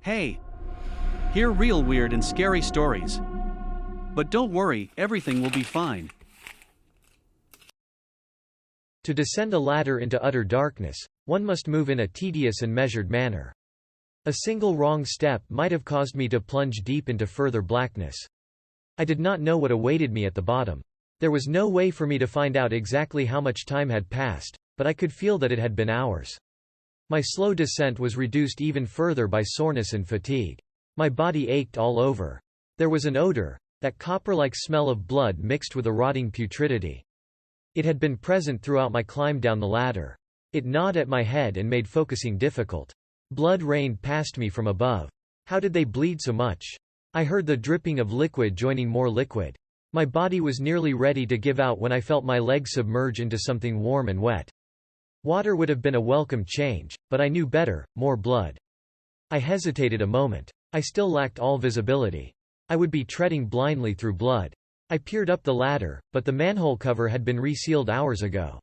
Hey! Hear real weird and scary stories. But don't worry, everything will be fine. To descend a ladder into utter darkness, one must move in a tedious and measured manner. A single wrong step might have caused me to plunge deep into further blackness. I did not know what awaited me at the bottom. There was no way for me to find out exactly how much time had passed, but I could feel that it had been hours. My slow descent was reduced even further by soreness and fatigue. My body ached all over. There was an odor, that copper-like smell of blood mixed with a rotting putridity. It had been present throughout my climb down the ladder. It gnawed at my head and made focusing difficult. Blood rained past me from above. How did they bleed so much? I heard the dripping of liquid joining more liquid. My body was nearly ready to give out when I felt my leg submerge into something warm and wet. Water would have been a welcome change, but I knew better, more blood. I hesitated a moment. I still lacked all visibility. I would be treading blindly through blood. I peered up the ladder, but the manhole cover had been resealed hours ago.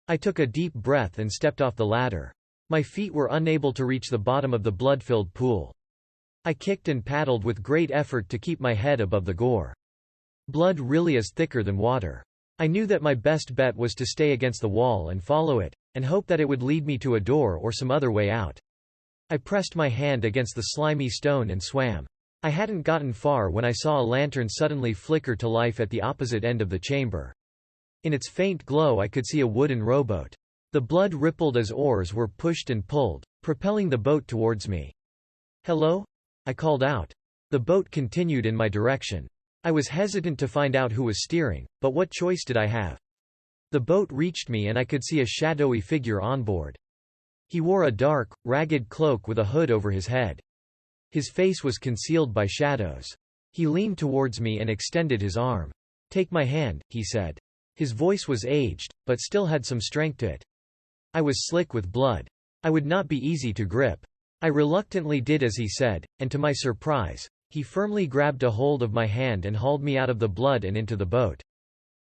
I took a deep breath and stepped off the ladder. My feet were unable to reach the bottom of the blood-filled pool. I kicked and paddled with great effort to keep my head above the gore. Blood really is thicker than water. I knew that my best bet was to stay against the wall and follow it, and hope that it would lead me to a door or some other way out. I pressed my hand against the slimy stone and swam. I hadn't gotten far when I saw a lantern suddenly flicker to life at the opposite end of the chamber. In its faint glow I could see a wooden rowboat. The blood rippled as oars were pushed and pulled, propelling the boat towards me. "Hello?" I called out. The boat continued in my direction. I was hesitant to find out who was steering, but what choice did I have? The boat reached me and I could see a shadowy figure on board. He wore a dark, ragged cloak with a hood over his head. His face was concealed by shadows. He leaned towards me and extended his arm. "Take my hand," he said. His voice was aged, but still had some strength to it. I was slick with blood. I would not be easy to grip. I reluctantly did as he said, and to my surprise, he firmly grabbed a hold of my hand and hauled me out of the blood and into the boat.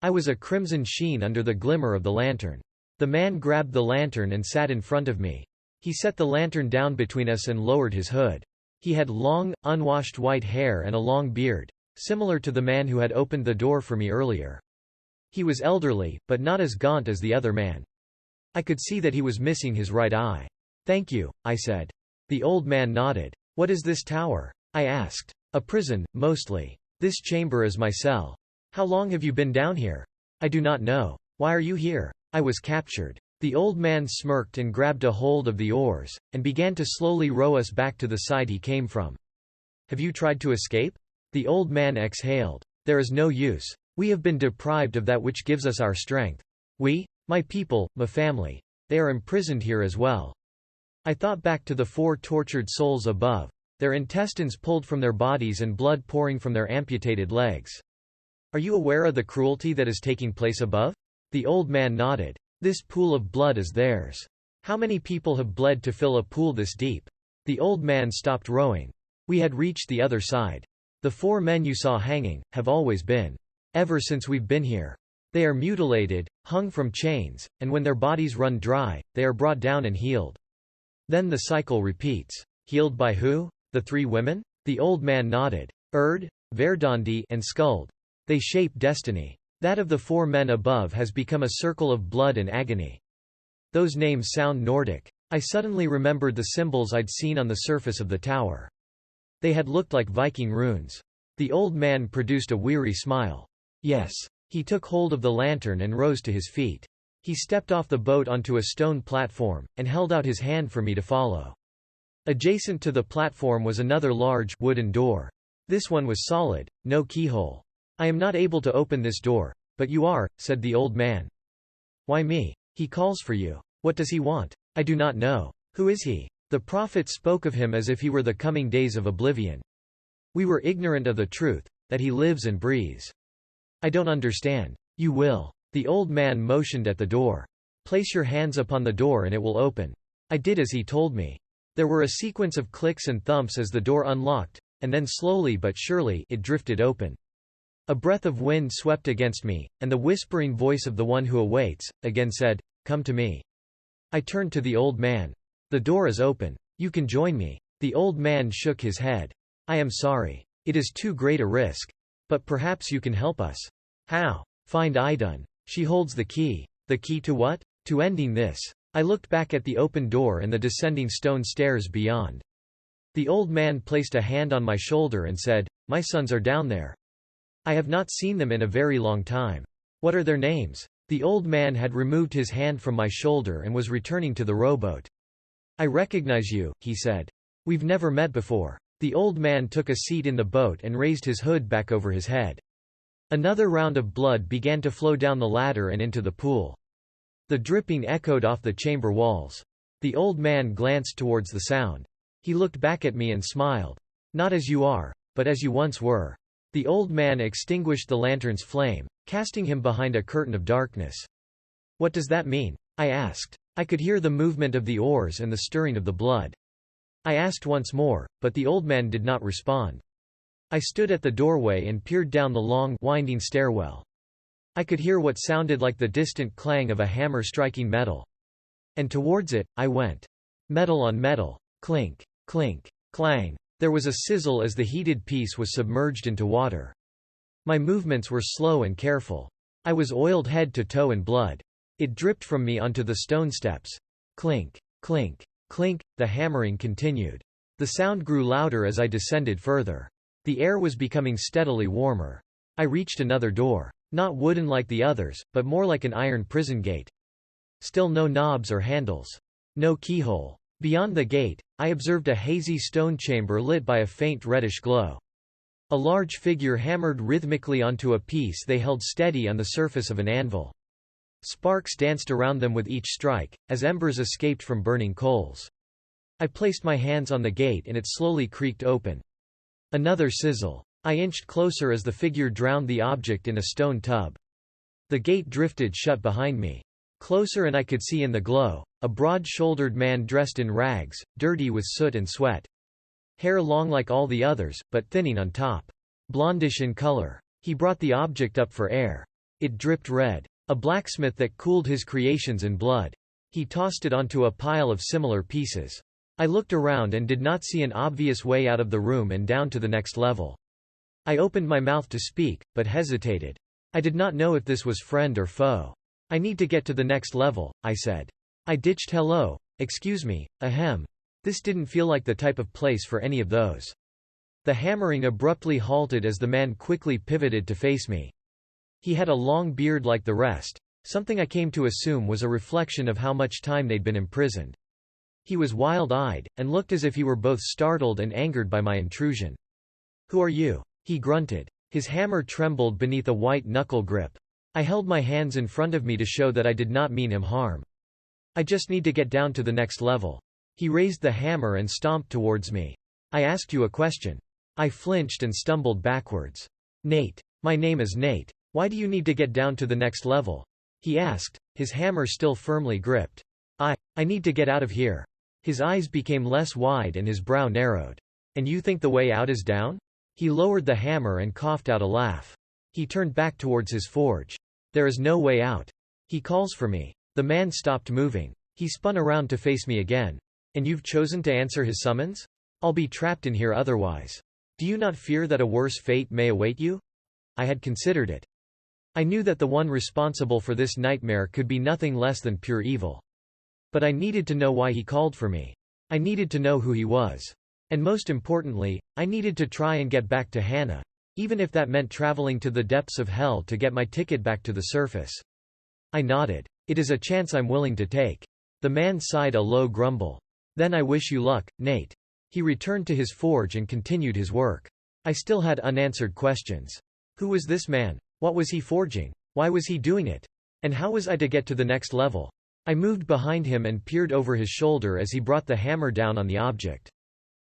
I was a crimson sheen under the glimmer of the lantern. The man grabbed the lantern and sat in front of me. He set the lantern down between us and lowered his hood. He had long, unwashed white hair and a long beard, similar to the man who had opened the door for me earlier. He was elderly, but not as gaunt as the other man. I could see that he was missing his right eye. "Thank you," I said. The old man nodded. "What is this tower?" I asked. "A prison, mostly. This chamber is my cell." "How long have you been down here?" "I do not know." "Why are you here?" "I was captured." The old man smirked and grabbed a hold of the oars, and began to slowly row us back to the side he came from. "Have you tried to escape?" The old man exhaled. "There is no use. We have been deprived of that which gives us our strength. We? My people, my family. They are imprisoned here as well." I thought back to the 4 tortured souls above, their intestines pulled from their bodies and blood pouring from their amputated legs. "Are you aware of the cruelty that is taking place above?" The old man nodded. "This pool of blood is theirs. How many people have bled to fill a pool this deep?" The old man stopped rowing. We had reached the other side. "The 4 men you saw hanging, have always been. Ever since we've been here. They are mutilated, hung from chains, and when their bodies run dry, they are brought down and healed. Then the cycle repeats." "Healed by who? The 3 women?" The old man nodded. "Erd, Verdandi, and Skuld. They shape destiny. That of the 4 men above has become a circle of blood and agony." Those names sound Nordic. I suddenly remembered the symbols I'd seen on the surface of the tower. They had looked like Viking runes. The old man produced a weary smile. "Yes." He took hold of the lantern and rose to his feet. He stepped off the boat onto a stone platform, and held out his hand for me to follow. Adjacent to the platform was another large, wooden door. This one was solid, no keyhole. "I am not able to open this door, but you are," said the old man. "Why me? He calls for you. What does he want?" "I do not know. Who is he?" The prophet spoke of him as if he were the coming days of oblivion. We were ignorant of the truth, that he lives and breathes. "I don't understand." "You will." The old man motioned at the door. "Place your hands upon the door and it will open." I did as he told me. There were a sequence of clicks and thumps as the door unlocked, and then slowly but surely it drifted open. A breath of wind swept against me, and the whispering voice of the one who awaits, again said, "Come to me." I turned to the old man. "The door is open. You can join me." The old man shook his head. I am sorry. It is too great a risk. But perhaps you can help us. How? Find Idun. She holds the key. The key to what? To ending this. I looked back at the open door and the descending stone stairs beyond. The old man placed a hand on my shoulder and said, "My sons are down there. I have not seen them in a very long time. What are their names?" The old man had removed his hand from my shoulder and was returning to the rowboat. "I recognize you," he said. "We've never met before." The old man took a seat in the boat and raised his hood back over his head. Another round of blood began to flow down the ladder and into the pool. The dripping echoed off the chamber walls. The old man glanced towards the sound. He looked back at me and smiled. "Not as you are, but as you once were." The old man extinguished the lantern's flame, casting him behind a curtain of darkness. "What does that mean?" I asked. I could hear the movement of the oars and the stirring of the blood. I asked once more, but the old man did not respond. I stood at the doorway and peered down the long, winding stairwell. I could hear what sounded like the distant clang of a hammer striking metal. And towards it, I went. Metal on metal. Clink, clink, clang. There was a sizzle as the heated piece was submerged into water. My movements were slow and careful. I was oiled head to toe in blood. It dripped from me onto the stone steps. Clink, clink, clink, the hammering continued. The sound grew louder as I descended further. The air was becoming steadily warmer. I reached another door. Not wooden like the others, but more like an iron prison gate. Still no knobs or handles. No keyhole. Beyond the gate, I observed a hazy stone chamber lit by a faint reddish glow. A large figure hammered rhythmically onto a piece they held steady on the surface of an anvil. Sparks danced around them with each strike, as embers escaped from burning coals. I placed my hands on the gate and it slowly creaked open. Another sizzle. I inched closer as the figure drowned the object in a stone tub. The gate drifted shut behind me. Closer and I could see in the glow, a broad-shouldered man dressed in rags, dirty with soot and sweat. Hair long like all the others, but thinning on top. Blondish in color. He brought the object up for air. It dripped red. A blacksmith that cooled his creations in blood. He tossed it onto a pile of similar pieces. I looked around and did not see an obvious way out of the room and down to the next level. I opened my mouth to speak, but hesitated. I did not know if this was friend or foe. "I need to get to the next level," I said. I ditched hello, excuse me, ahem. This didn't feel like the type of place for any of those. The hammering abruptly halted as the man quickly pivoted to face me. He had a long beard like the rest, something I came to assume was a reflection of how much time they'd been imprisoned. He was wild-eyed, and looked as if he were both startled and angered by my intrusion. "Who are you?" he grunted. His hammer trembled beneath a white knuckle grip. I held my hands in front of me to show that I did not mean him harm. "I just need to get down to the next level." He raised the hammer and stomped towards me. "I asked you a question." I flinched and stumbled backwards. "Nate. My name is Nate. Why do you need to get down to the next level?" he asked, his hammer still firmly gripped. I need to get out of here." His eyes became less wide and his brow narrowed. "And you think the way out is down?" He lowered the hammer and coughed out a laugh. He turned back towards his forge. "There is no way out. He calls for me." The man stopped moving. He spun around to face me again. "And you've chosen to answer his summons? I'll be trapped in here otherwise. Do you not fear that a worse fate may await you?" I had considered it. I knew that the one responsible for this nightmare could be nothing less than pure evil. But I needed to know why he called for me. I needed to know who he was. And most importantly, I needed to try and get back to Hannah, even if that meant traveling to the depths of hell to get my ticket back to the surface. I nodded. "It is a chance I'm willing to take." The man sighed a low grumble. "Then I wish you luck, Nate." He returned to his forge and continued his work. I still had unanswered questions. Who was this man? What was he forging? Why was he doing it? And how was I to get to the next level? I moved behind him and peered over his shoulder as he brought the hammer down on the object.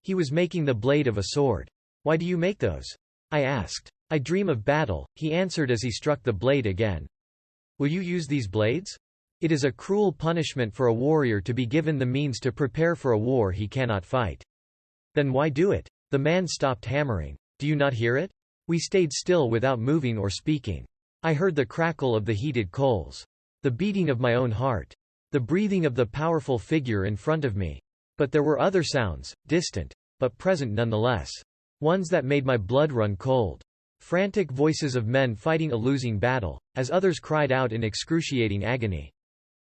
He was making the blade of a sword. "Why do you make those?" I asked. "I dream of battle," he answered as he struck the blade again. "Will you use these blades?" It is a cruel punishment for a warrior to be given the means to prepare for a war he cannot fight. "Then why do it?" The man stopped hammering. "Do you not hear it?" We stayed still without moving or speaking. I heard the crackle of the heated coals. The beating of my own heart. The breathing of the powerful figure in front of me. But there were other sounds, distant, but present nonetheless. Ones that made my blood run cold. Frantic voices of men fighting a losing battle, as others cried out in excruciating agony.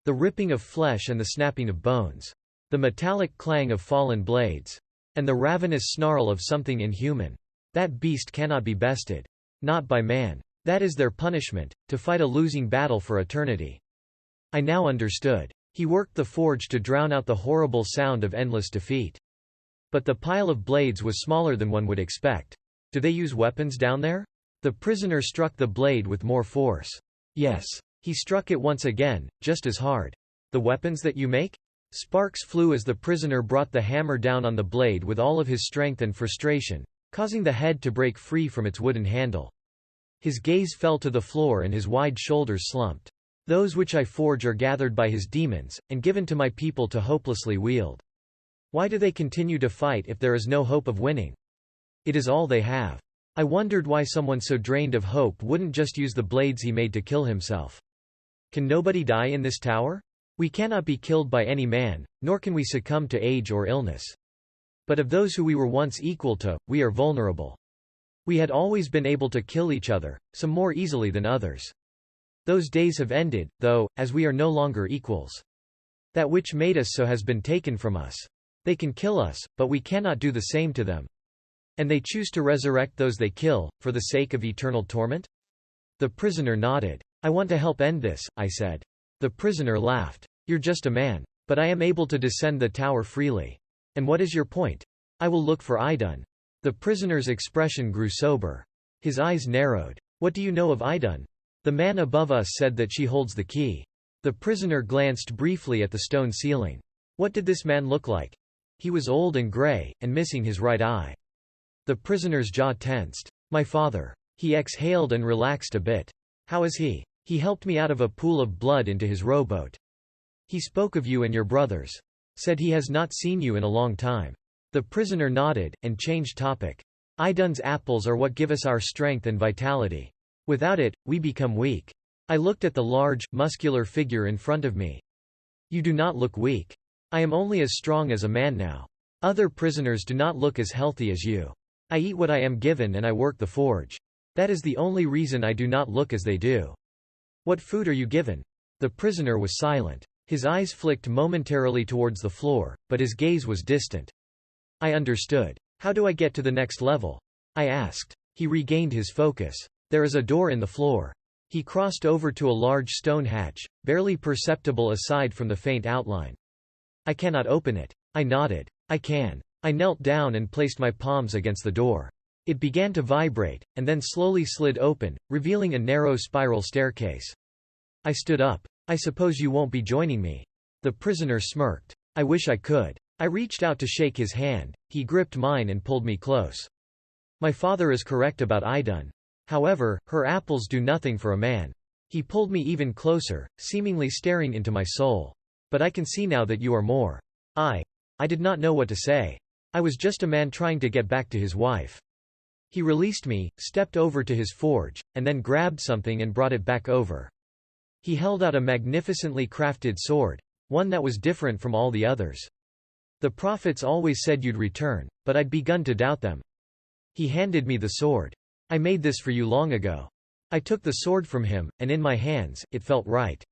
The ripping of flesh and the snapping of bones. The metallic clang of fallen blades. And the ravenous snarl of something inhuman. That beast cannot be bested. Not by man. That is their punishment, to fight a losing battle for eternity. I now understood. He worked the forge to drown out the horrible sound of endless defeat. But the pile of blades was smaller than one would expect. Do they use weapons down there? The prisoner struck the blade with more force. Yes. He struck it once again, just as hard. The weapons that you make? Sparks flew as the prisoner brought the hammer down on the blade with all of his strength and frustration, causing the head to break free from its wooden handle. His gaze fell to the floor and his wide shoulders slumped. Those which I forge are gathered by his demons, and given to my people to hopelessly wield. Why do they continue to fight if there is no hope of winning? It is all they have. I wondered why someone so drained of hope wouldn't just use the blades he made to kill himself. Can nobody die in this tower? We cannot be killed by any man, nor can we succumb to age or illness. But of those who we were once equal to, we are vulnerable. We had always been able to kill each other, some more easily than others. Those days have ended, though, as we are no longer equals. That which made us so has been taken from us. They can kill us, but we cannot do the same to them. And they choose to resurrect those they kill, for the sake of eternal torment? The prisoner nodded. I want to help end this, I said. The prisoner laughed. You're just a man. But I am able to descend the tower freely. And what is your point? I will look for Idun. The prisoner's expression grew sober. His eyes narrowed. What do you know of Idun? The man above us said that she holds the key. The prisoner glanced briefly at the stone ceiling. What did this man look like? He was old and gray, and missing his right eye. The prisoner's jaw tensed. My father. He exhaled and relaxed a bit. How is he? He helped me out of a pool of blood into his rowboat. He spoke of you and your brothers. Said he has not seen you in a long time. The prisoner nodded, and changed topic. Idun's apples are what give us our strength and vitality. Without it, we become weak. I looked at the large, muscular figure in front of me. You do not look weak. I am only as strong as a man now. Other prisoners do not look as healthy as you. I eat what I am given and I work the forge. That is the only reason I do not look as they do. What food are you given? The prisoner was silent. His eyes flicked momentarily towards the floor, but his gaze was distant. I understood. How do I get to the next level? I asked. He regained his focus. There is a door in the floor. He crossed over to a large stone hatch, barely perceptible aside from the faint outline. I cannot open it. I nodded. I can. I knelt down and placed my palms against the door. It began to vibrate, and then slowly slid open, revealing a narrow spiral staircase. I stood up. I suppose you won't be joining me. The prisoner smirked. I wish I could. I reached out to shake his hand. He gripped mine and pulled me close. My father is correct about Idun. However, her apples do nothing for a man. He pulled me even closer, seemingly staring into my soul. But I can see now that you are more. I did not know what to say. I was just a man trying to get back to his wife. He released me, stepped over to his forge, and then grabbed something and brought it back over. He held out a magnificently crafted sword, one that was different from all the others. The prophets always said you'd return, but I'd begun to doubt them. He handed me the sword. I made this for you long ago. I took the sword from him, and in my hands, it felt right.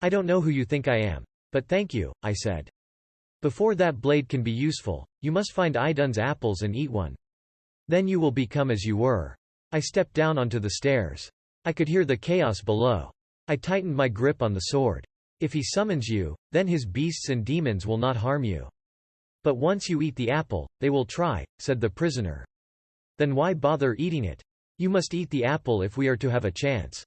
I don't know who you think I am. But thank you, I said. Before that blade can be useful, you must find Idun's apples and eat one. Then you will become as you were. I stepped down onto the stairs. I could hear the chaos below. I tightened my grip on the sword. If he summons you, then his beasts and demons will not harm you. But once you eat the apple, they will try, said the prisoner. Then why bother eating it? You must eat the apple if we are to have a chance.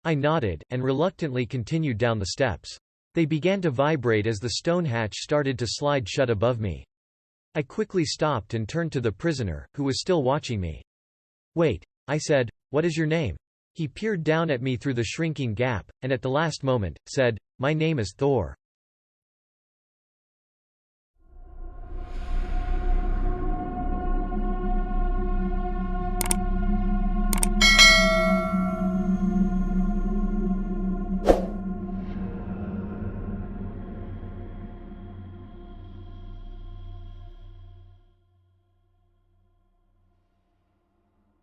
I nodded, and reluctantly continued down the steps. They began to vibrate as the stone hatch started to slide shut above me. I quickly stopped and turned to the prisoner, who was still watching me. Wait, I said, what is your name? He peered down at me through the shrinking gap, and at the last moment, said, my name is Thor.